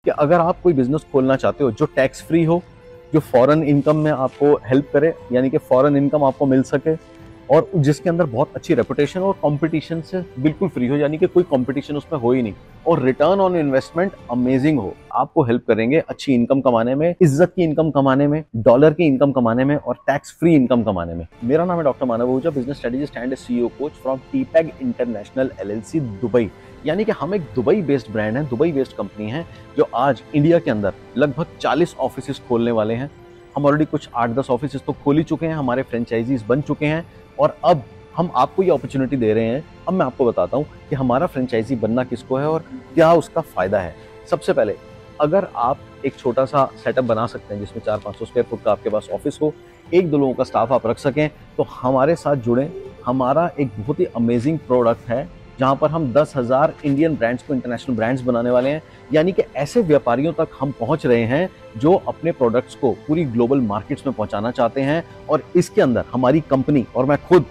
कि अगर आप कोई बिजनेस खोलना चाहते हो जो टैक्स फ्री हो, जो फॉरेन इनकम में आपको हेल्प करे, यानी कि फॉरेन इनकम आपको मिल सके, और जिसके अंदर बहुत अच्छी रेपुटेशन और कंपटीशन से बिल्कुल फ्री हो, यानी कि कोई कंपटीशन उसमें हो ही नहीं, और रिटर्न ऑन इन्वेस्टमेंट अमेजिंग हो, आपको हेल्प करेंगे अच्छी इनकम कमाने में, इज्जत की इनकम कमाने में, डॉलर की इनकम कमाने में और टैक्स फ्री इनकम कमाने में। मेरा नाम है doctor Manav Ahuja, business strategist and CEO coach from Tpag international LLC Dubai. यानी कि हम एक दुबई बेस्ड ब्रांड है, दुबई बेस्ड कंपनी है जो आज इंडिया के अंदर लगभग 40 ऑफिस खोलने वाले हैं। हम ऑलरेडी कुछ 8-10 ऑफिस तो खोल ही चुके हैं, हमारे फ्रेंचाइजीज बन चुके हैं, और अब हम आपको ये अपॉर्चुनिटी दे रहे हैं। अब मैं आपको बताता हूं कि हमारा फ्रेंचाइजी बनना किसको है और क्या उसका फायदा है। सबसे पहले, अगर आप एक छोटा सा सेटअप बना सकते हैं जिसमें 400-500 स्क्वायर फुट का आपके पास ऑफिस हो, 1-2 लोगों का स्टाफ आप रख सकें, तो हमारे साथ जुड़ें। हमारा एक बहुत ही अमेजिंग प्रोडक्ट है जहां पर हम 10,000 इंडियन ब्रांड्स को इंटरनेशनल ब्रांड्स बनाने वाले हैं। यानी कि ऐसे व्यापारियों तक हम पहुंच रहे हैं जो अपने प्रोडक्ट्स को पूरी ग्लोबल मार्केट्स में पहुंचाना चाहते हैं, और इसके अंदर हमारी कंपनी और मैं खुद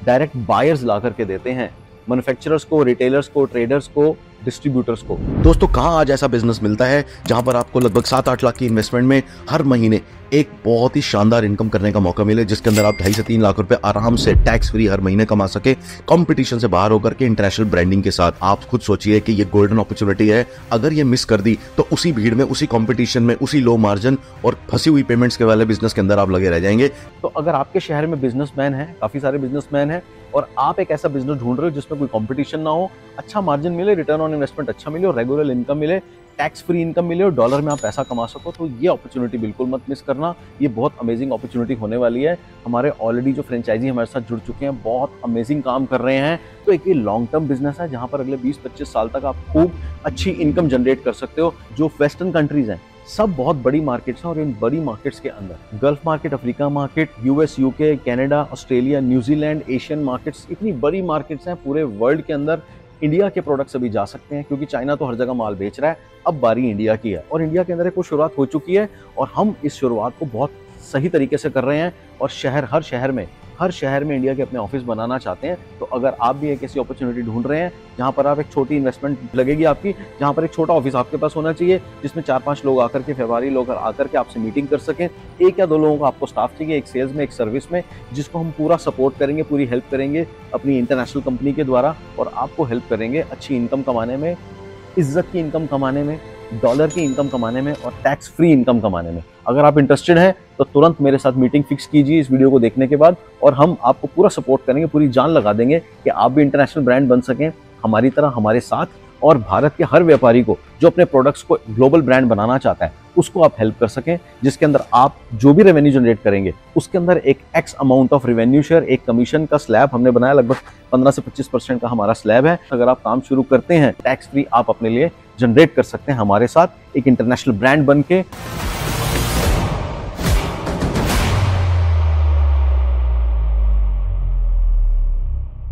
डायरेक्ट बायर्स ला करके देते हैं, मैन्युफैक्चरर्स को, रिटेलर्स को, ट्रेडर्स को, डिस्ट्रीब्यूटर्स को। दोस्तों, कहाँ आज ऐसा बिजनेस मिलता है जहां पर आपको लगभग 7-8 लाख की इन्वेस्टमेंट में हर महीने एक बहुत ही शानदार इनकम करने का मौका मिले, जिसके अंदर आप 2.5 से 3 लाख रुपए आराम से टैक्स फ्री हर महीने कमा सके, कंपटीशन से बाहर होकर के इंटरनेशनल ब्रांडिंग के साथ। आप खुद सोचिए कि ये गोल्डन अपॉर्चुनिटी है। अगर ये मिस कर दी तो उसी भीड़ में, उसी कंपटीशन में, उसी लो मार्जिन और फंसी हुई पेमेंट्स के वाले बिजनेस के अंदर आप लगे रह जाएंगे। तो अगर आपके शहर में बिजनेसमैन है, काफी सारे बिजनेसमैन है, और आप एक ऐसा बिजनेस ढूंढ रहे हो जिसमें कोई कंपटीशन ना हो, अच्छा मार्जिन मिले, रिटर्न ऑन इन्वेस्टमेंट अच्छा मिले, और रेगुलर इनकम मिले, टैक्स फ्री इनकम मिले, और डॉलर में आप पैसा कमा सको, तो ये अपॉर्चुनिटी बिल्कुल मत मिस करना। ये बहुत अमेजिंग अपॉर्चुनिटी होने वाली है। हमारे ऑलरेडी जो फ्रेंचाइजी हमारे साथ जुड़ चुके हैं, बहुत अमेजिंग काम कर रहे हैं। तो एक ये लॉन्ग टर्म बिजनेस है जहां पर अगले 20-25 साल तक आप खूब अच्छी इनकम जनरेट कर सकते हो। जो वेस्टर्न कंट्रीज हैं, सब बहुत बड़ी मार्केट्स हैं, और इन बड़ी मार्केट्स के अंदर gulf market, Africa market, US, UK, Canada, Australia, New Zealand, Asian markets, इतनी बड़ी मार्केट्स हैं पूरे वर्ल्ड के अंदर। इंडिया के प्रोडक्ट्स अभी जा सकते हैं क्योंकि चाइना तो हर जगह माल बेच रहा है, अब बारी इंडिया की है, और इंडिया के अंदर एक शुरुआत हो चुकी है, और हम इस शुरुआत को बहुत सही तरीके से कर रहे हैं, और हर शहर में इंडिया के अपने ऑफिस बनाना चाहते हैं। तो अगर आप भी एक ऐसी अपॉर्चुनिटी ढूंढ रहे हैं जहां पर आप एक छोटी इन्वेस्टमेंट लगेगी आपकी, जहां पर एक छोटा ऑफिस आपके पास होना चाहिए जिसमें 4-5 लोग आकर के, व्यापारी लोग आकर के आपसे मीटिंग कर सकें, 1 या 2 लोगों का आपको स्टाफ चाहिए, एक सेल्स में, एक सर्विस में, जिसको हम पूरा सपोर्ट करेंगे, पूरी हेल्प करेंगे अपनी इंटरनेशनल कंपनी के द्वारा, और आपको हेल्प करेंगे अच्छी इनकम कमाने में, इज्जत की इनकम कमाने में, डॉलर की इनकम कमाने में और टैक्स फ्री इनकम कमाने में। अगर आप इंटरेस्टेड हैं तो तुरंत मेरे साथ मीटिंग फिक्स कीजिए इस वीडियो को देखने के बाद, और हम आपको पूरा सपोर्ट करेंगे, पूरी जान लगा देंगे कि आप भी इंटरनेशनल ब्रांड बन सकें हमारी तरह, हमारे साथ, और भारत के हर व्यापारी को जो अपने प्रोडक्ट्स को ग्लोबल ब्रांड बनाना चाहता है उसको आप हेल्प कर सकें, जिसके अंदर आप जो भी रेवेन्यू जनरेट करेंगे उसके अंदर एक x amount of revenue share, एक कमीशन का स्लैब हमने बनाया, लगभग 15 से 25% का हमारा स्लैब है। अगर आप काम शुरू करते हैं, टैक्स फ्री आप अपने लिए जनरेट कर सकते हैं हमारे साथ एक इंटरनेशनल ब्रांड बन के।